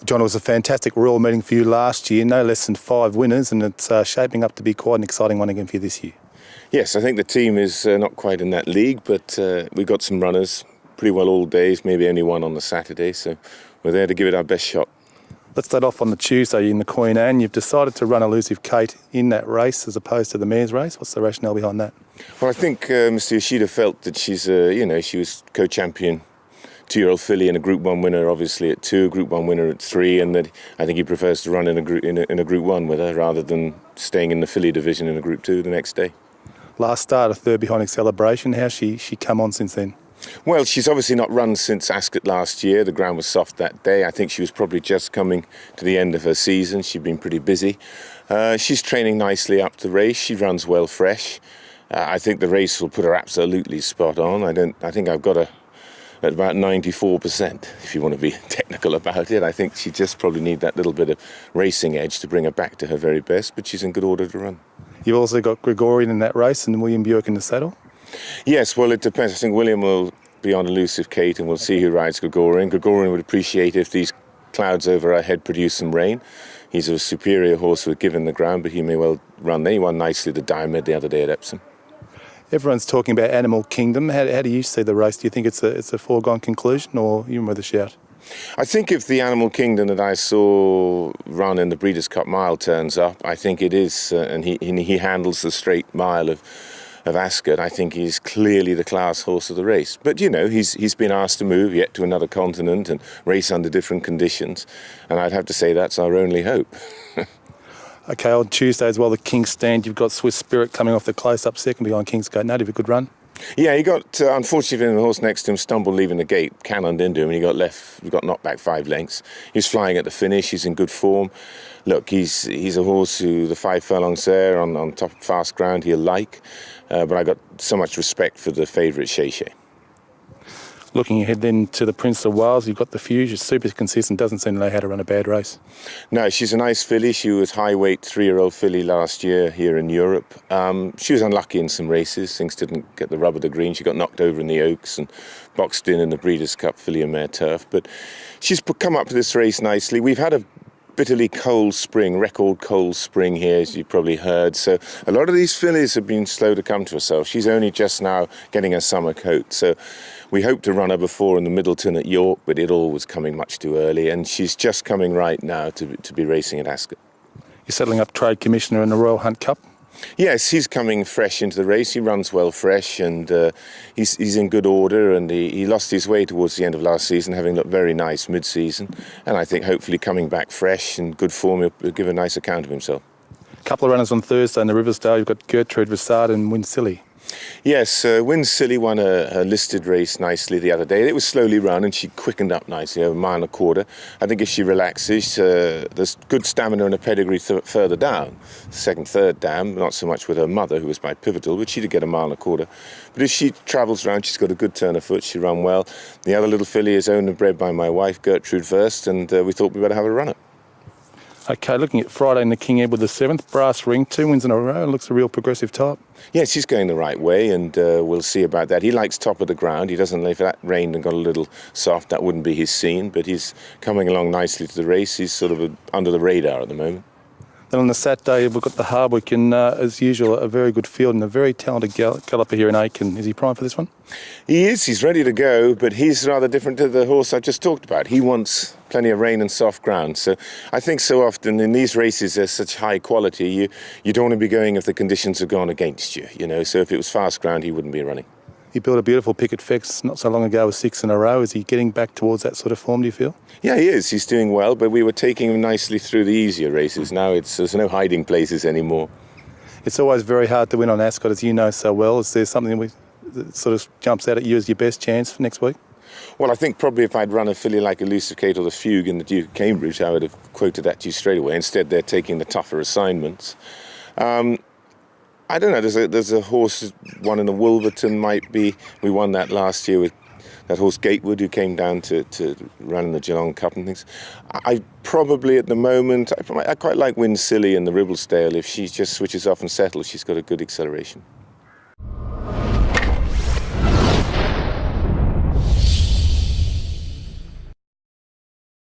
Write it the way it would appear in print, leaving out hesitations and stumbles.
John, it was a fantastic Royal meeting for you last year, no less than 5 winners, and it's shaping up to be quite an exciting one again for you this year. Yes, I think the team is not quite in that league, but we've got some runners pretty well all days, maybe only one on the Saturday, so we're there to give it our best shot. Let's start off on the Tuesday in the Queen Anne. You've decided to run Elusive Kate in that race as opposed to the mare's race. What's the rationale behind that? Well, I think Mr. Yoshida felt that she was co-champion 2-year-old filly and a Group 1 winner, obviously at 2, Group 1 winner at 3, and that I think he prefers to run in a Group 1 with her rather than staying in the filly division in a Group 2 the next day. Last start, a third behind Celebration. How's she come on since then? Well, she's obviously not run since Ascot last year. The ground was soft that day. I think she was probably just coming to the end of her season. She'd been pretty busy. She's training nicely up the race. She runs well fresh. I think the race will put her absolutely spot on. I think I've got her at about 94%, if you want to be technical about it. I think she just probably need that little bit of racing edge to bring her back to her very best, but she's in good order to run. You've also got Gregory in that race and William Buick in the saddle? Yes, well, it depends. I think William will be on Elusive Kate and we'll see who rides Gregory. Gregory would appreciate if these clouds over our head produce some rain. He's a superior horse with given the ground, but he may well run there. He won nicely the Diamond the other day at Epsom. Everyone's talking about Animal Kingdom. How do you see the race? Do you think it's a foregone conclusion, or you with a shout? I think if the Animal Kingdom that I saw run in the Breeders' Cup Mile turns up, I think it is, and he handles the straight mile of Ascot. I think he's clearly the class horse of the race. But he's been asked to move yet to another continent and race under different conditions, and I'd have to say that's our only hope. Okay, on Tuesday as well, the King's Stand, you've got Swiss Spirit coming off the close-up second behind Kingsgate Native, a good run. Yeah, he got, unfortunately, the horse next to him stumbled leaving the gate, cannoned into him, and he got knocked back 5 lengths. He's flying at the finish, he's in good form. Look, he's a horse who the 5 furlongs there on top of fast ground he'll like, but I got so much respect for the favourite Shay Shay. Looking ahead then to the Prince of Wales, you've got the Fuse, she's super consistent, doesn't seem to know how to run a bad race. No, she's a nice filly. She was high-weight 3-year-old filly last year here in Europe. She was unlucky in some races. Things didn't get the rub of the green. She got knocked over in the Oaks and boxed in the Breeders' Cup filly and mare turf. But she's come up to this race nicely. We've had a bitterly cold spring, record cold spring here, as you've probably heard. So a lot of these fillies have been slow to come to herself. She's only just now getting her summer coat. So we hoped to run her before in the Middleton at York, but it all was coming much too early. And she's just coming right now to be racing at Ascot. You're settling up Trade Commissioner in the Royal Hunt Cup? Yes, he's coming fresh into the race. He runs well fresh, and he's in good order, and he lost his way towards the end of last season, having looked very nice mid-season. And I think hopefully coming back fresh and good form, he'll give a nice account of himself. A couple of runners on Thursday in the Riversdale. You've got Gertrude Vassard and Win Silly. Yes, Win Silly won a listed race nicely the other day. It was slowly run and she quickened up nicely, over 1.25 miles. I think if she relaxes, there's good stamina and a pedigree further down. Second, third dam, not so much with her mother, who was my pivotal, but she did get 1.25 miles. But if she travels around, she's got a good turn of foot, she run well. The other little filly is owned and bred by my wife, Gertrude Verst, and we thought we better have a run it. Okay, looking at Friday in the King Edward VII, Brass Ring, 2 wins in a row, looks a real progressive type. Yes, he's going the right way, and we'll see about that. He likes top of the ground. He doesn't, if that rained and got a little soft, that wouldn't be his scene, but he's coming along nicely to the race. He's sort of under the radar at the moment. Then on the Saturday, we've got the Hardwick, and as usual, a very good field and a very talented galloper here in Aiken. Is he primed for this one? He is. He's ready to go, but he's rather different to the horse I just talked about. He wants plenty of rain and soft ground. So I think so often in these races, there's such high quality, you don't want to be going if the conditions have gone against you. So if it was fast ground, he wouldn't be running. He built a beautiful picket fence not so long ago with 6 in a row. Is he getting back towards that sort of form, do you feel? Yeah, he is. He's doing well, but we were taking him nicely through the easier races. Now there's no hiding places anymore. It's always very hard to win on Ascot, as you know so well. Is there something that sort of jumps out at you as your best chance for next week? Well, I think probably if I'd run a filly like Elusive Kate or the Fugue in the Duke of Cambridge, I would have quoted that to you straight away. Instead, they're taking the tougher assignments. I don't know, there's a horse, one in the Wolverton might be. We won that last year with that horse Gatewood, who came down to run in the Geelong Cup and things. I probably at the moment, I quite like Win Silly in the Ribblesdale. If she just switches off and settles, she's got a good acceleration.